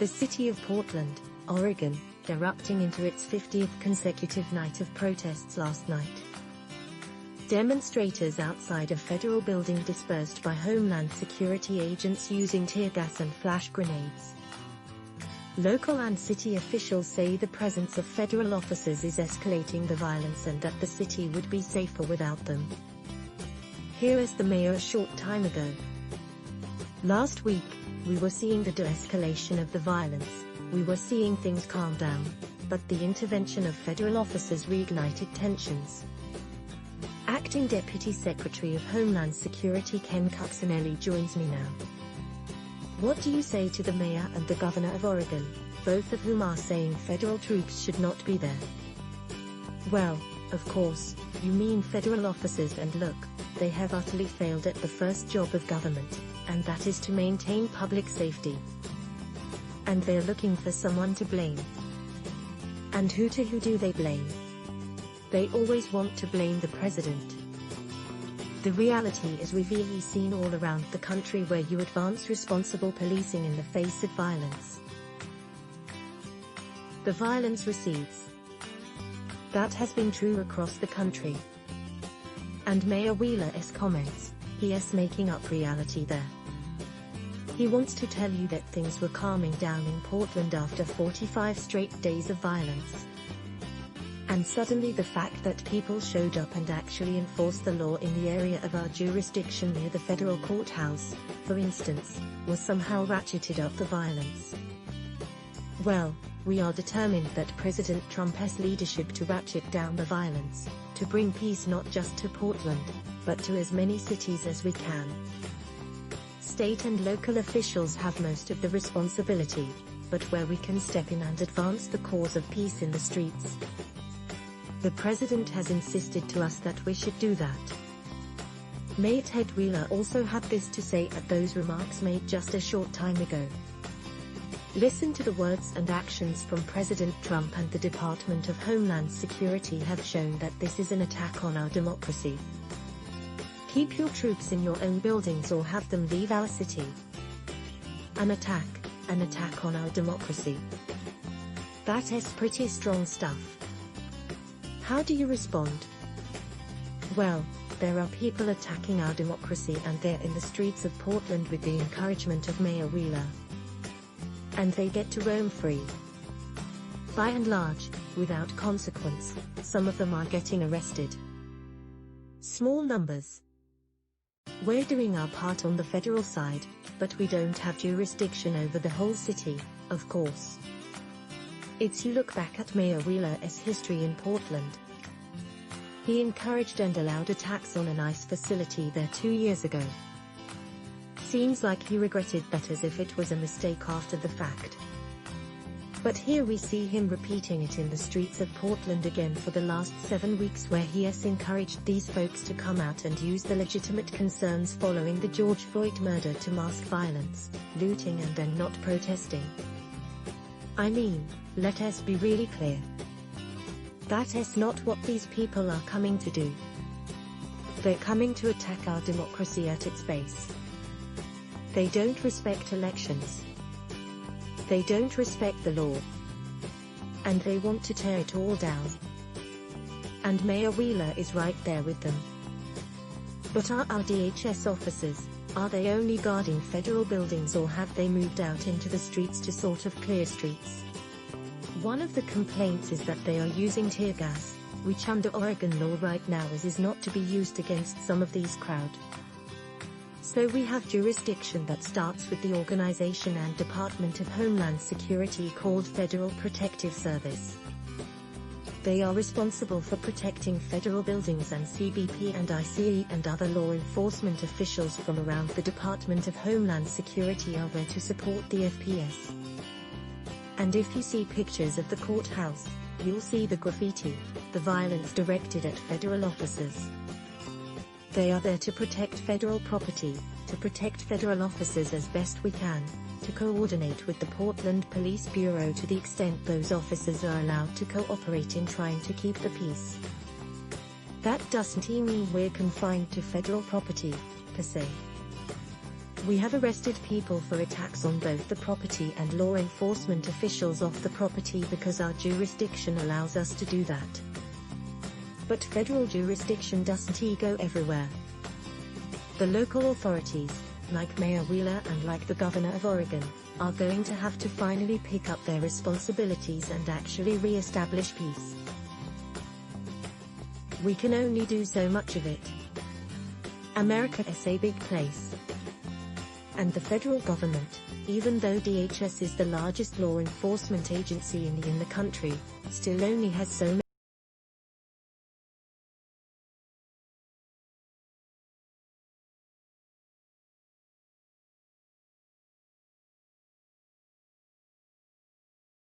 The city of Portland, Oregon, erupting into its 50th consecutive night of protests last night. Demonstrators outside a federal building dispersed by Homeland Security agents using tear gas and flash grenades. Local and city officials say the presence of federal officers is escalating the violence and that the city would be safer without them. Here is the mayor a short time ago. Last week, we were seeing the de-escalation of the violence, we were seeing things calm down, but the intervention of federal officers reignited tensions. Acting Deputy Secretary of Homeland Security Ken Cuccinelli joins me now. What do you say to the mayor and the governor of Oregon, both of whom are saying federal troops should not be there? Well, of course, you mean federal officers, and look, they have utterly failed at the first job of government, and that is to maintain public safety. And they're looking for someone to blame. And who do they blame? They always want to blame the president. The reality is we've really seen all around the country where you advance responsible policing in the face of violence. The violence recedes. That has been true across the country. And Mayor Wheeler's comments, he's making up reality there. He wants to tell you that things were calming down in Portland after 45 straight days of violence. And suddenly the fact that people showed up and actually enforced the law in the area of our jurisdiction near the federal courthouse, for instance, was somehow ratcheted up the violence. Well, we are determined that President Trump's leadership to ratchet down the violence, to bring peace not just to Portland, but to as many cities as we can. State and local officials have most of the responsibility, but where we can step in and advance the cause of peace in the streets. The president has insisted to us that we should do that. Mayor Ted Wheeler also had this to say at those remarks made just a short time ago. Listen to the words and actions from President Trump, and the Department of Homeland Security have shown that this is an attack on our democracy. Keep your troops in your own buildings or have them leave our city. An attack on our democracy. That is pretty strong stuff. How do you respond? Well, there are people attacking our democracy and they're in the streets of Portland with the encouragement of Mayor Wheeler. And they get to roam free. By and large, without consequence, some of them are getting arrested. Small numbers. We're doing our part on the federal side, but we don't have jurisdiction over the whole city, of course. It's you look back at Mayor Wheeler's history in Portland. He encouraged and allowed attacks on an ICE facility there 2 years ago. Seems like he regretted that as if it was a mistake after the fact. But here we see him repeating it in the streets of Portland again for the last 7 weeks, where he has encouraged these folks to come out and use the legitimate concerns following the George Floyd murder to mask violence, looting and then not protesting. I mean, let us be really clear. That is not what these people are coming to do. They're coming to attack our democracy at its base. They don't respect elections. They don't respect the law. And they want to tear it all down. And Mayor Wheeler is right there with them. But are our DHS officers, are they only guarding federal buildings, or have they moved out into the streets to sort of clear streets? One of the complaints is that they are using tear gas, which under Oregon law right now is not to be used against some of these crowds. So we have jurisdiction that starts with the organization and Department of Homeland Security called Federal Protective Service. They are responsible for protecting federal buildings, and CBP and ICE and other law enforcement officials from around the Department of Homeland Security are there to support the FPS. And if you see pictures of the courthouse, you'll see the graffiti, the violence directed at federal officers. They are there to protect federal property, to protect federal officers as best we can, to coordinate with the Portland Police Bureau to the extent those officers are allowed to cooperate in trying to keep the peace. That doesn't mean we're confined to federal property, per se. We have arrested people for attacks on both the property and law enforcement officials off the property because our jurisdiction allows us to do that. But federal jurisdiction doesn't go everywhere. The local authorities, like Mayor Wheeler and like the Governor of Oregon, are going to have to finally pick up their responsibilities and actually re-establish peace. We can only do so much of it. America is a big place. And the federal government, even though DHS is the largest law enforcement agency in the country, still only has so